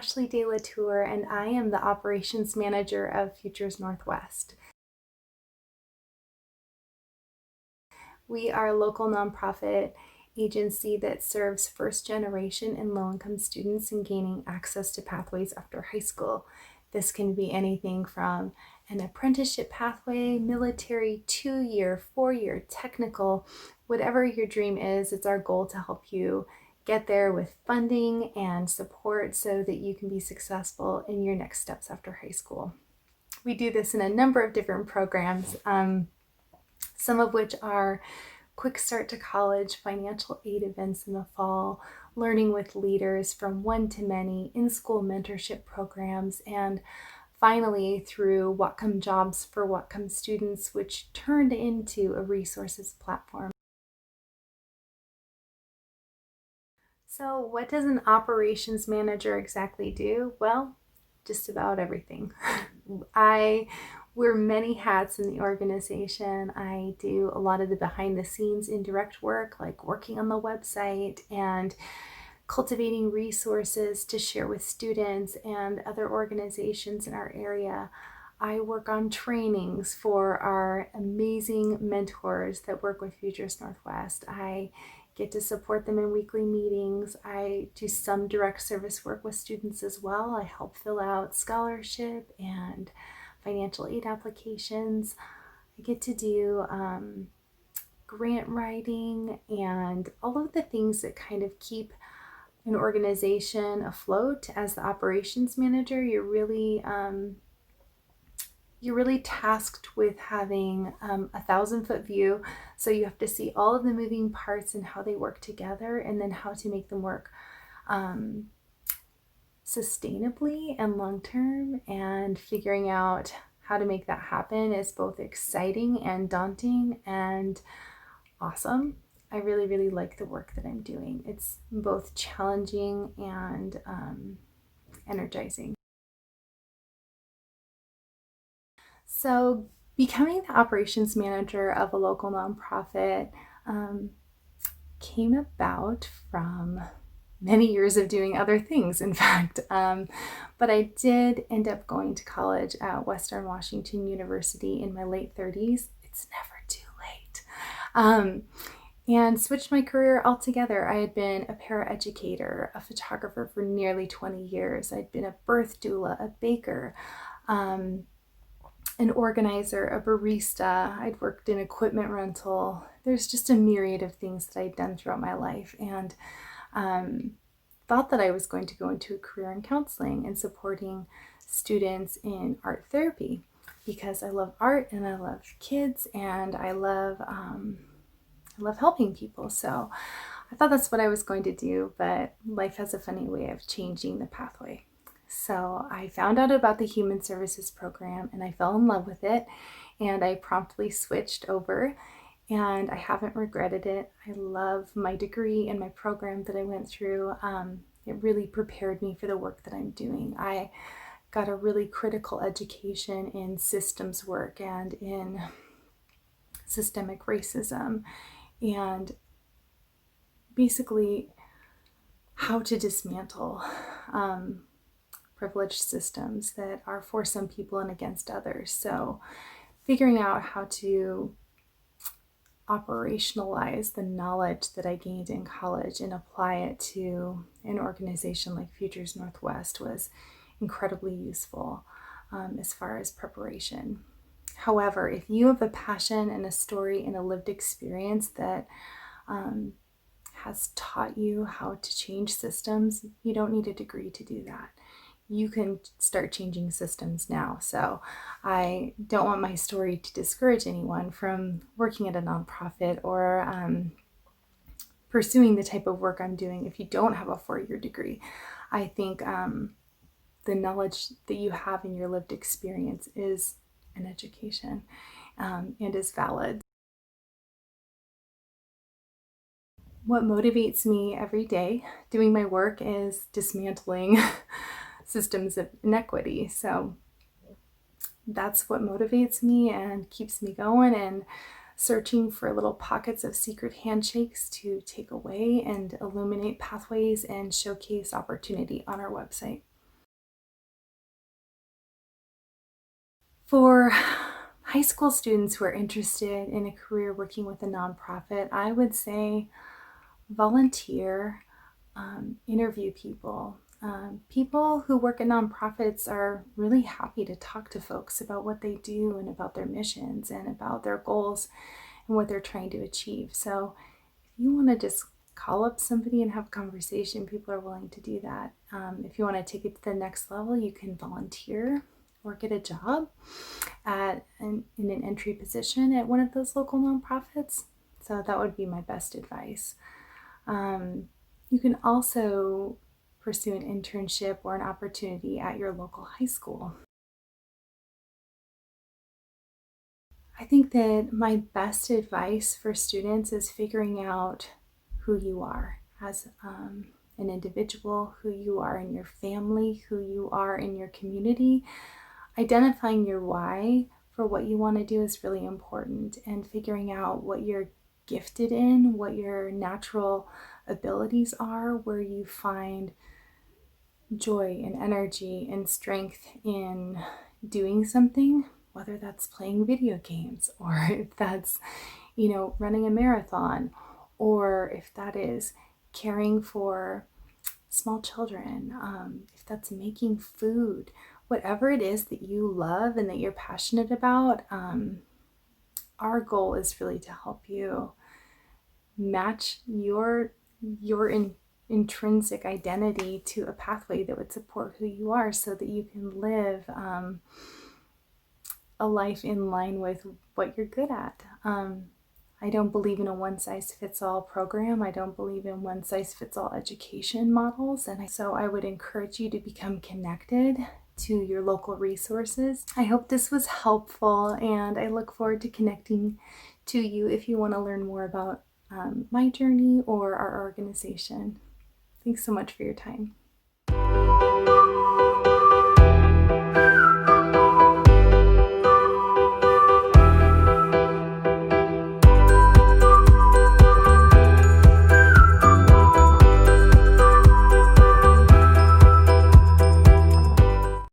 Ashley Delatour, and I am the Operations Manager of Futures Northwest. We are a local nonprofit agency that serves first-generation and low-income students in gaining access to pathways after high school. This can be anything from an apprenticeship pathway, military, 2-year, 4-year, technical, whatever your dream is. It's our goal to help you get there with funding and support so that you can be successful in your next steps after high school. We do this in a number of different programs, some of which are quick start to college, financial aid events in the fall, learning with leaders from one to many, in-school mentorship programs, and finally through Whatcom Jobs for Whatcom students, which turned into a resources platform. So what does an operations manager exactly do? Well, just about everything. I wear many hats in the organization. I do a lot of the behind the scenes indirect work, like working on the website and cultivating resources to share with students and other organizations in our area. I work on trainings for our amazing mentors that work with Futures Northwest. I get to support them in weekly meetings. I do some direct service work with students as well. I help fill out scholarship and financial aid applications. I get to do grant writing and all of the things that kind of keep an organization afloat. As the operations manager, you're really tasked with having a 1,000-foot view. So you have to see all of the moving parts and how they work together, and then how to make them work sustainably and long-term. And figuring out how to make that happen is both exciting and daunting and awesome. I really, really like the work that I'm doing. It's both challenging and energizing. So becoming the operations manager of a local nonprofit came about from many years of doing other things, in fact. But I did end up going to college at Western Washington University in my late 30s. It's never too late. And switched my career altogether. I had been a paraeducator, a photographer for nearly 20 years. I'd been a birth doula, a baker, an organizer, a barista. I'd worked in equipment rental. There's just a myriad of things that I'd done throughout my life, and thought that I was going to go into a career in counseling and supporting students in art therapy, because I love art and I love kids and I love helping people. So I thought that's what I was going to do, but life has a funny way of changing the pathway. So I found out about the Human Services program and I fell in love with it, and I promptly switched over, and I haven't regretted it. I love my degree and my program that I went through. It really prepared me for the work that I'm doing. I got a really critical education in systems work and in systemic racism, and basically how to dismantle privileged systems that are for some people and against others. So figuring out how to operationalize the knowledge that I gained in college and apply it to an organization like Futures Northwest was incredibly useful as far as preparation. However, if you have a passion and a story and a lived experience that has taught you how to change systems, you don't need a degree to do that. You can start changing systems now. So I don't want my story to discourage anyone from working at a nonprofit or pursuing the type of work I'm doing if you don't have a 4-year degree. I think the knowledge that you have in your lived experience is an education and is valid. What motivates me every day doing my work is dismantling systems of inequity. So that's what motivates me and keeps me going, and searching for little pockets of secret handshakes to take away and illuminate pathways and showcase opportunity on our website. For high school students who are interested in a career working with a nonprofit, I would say volunteer, interview people. People who work at nonprofits are really happy to talk to folks about what they do and about their missions and about their goals and what they're trying to achieve. So if you want to just call up somebody and have a conversation, people are willing to do that. If you want to take it to the next level, you can volunteer or get a job in an entry position at one of those local nonprofits. So that would be my best advice. You can also pursue an internship or an opportunity at your local high school. I think that my best advice for students is figuring out who you are as an individual, who you are in your family, who you are in your community. Identifying your why for what you want to do is really important, and figuring out what you're gifted in, what your natural abilities are, where you find joy and energy and strength in doing something, whether that's playing video games or if that's, running a marathon, or if that is caring for small children, if that's making food, whatever it is that you love and that you're passionate about. Our goal is really to help you match your intrinsic identity to a pathway that would support who you are, so that you can live a life in line with what you're good at. I don't believe in a one-size-fits-all program. I don't believe in one-size-fits-all education models. And so I would encourage you to become connected to your local resources. I hope this was helpful, and I look forward to connecting to you if you want to learn more about my journey or our organization. Thanks so much for your time.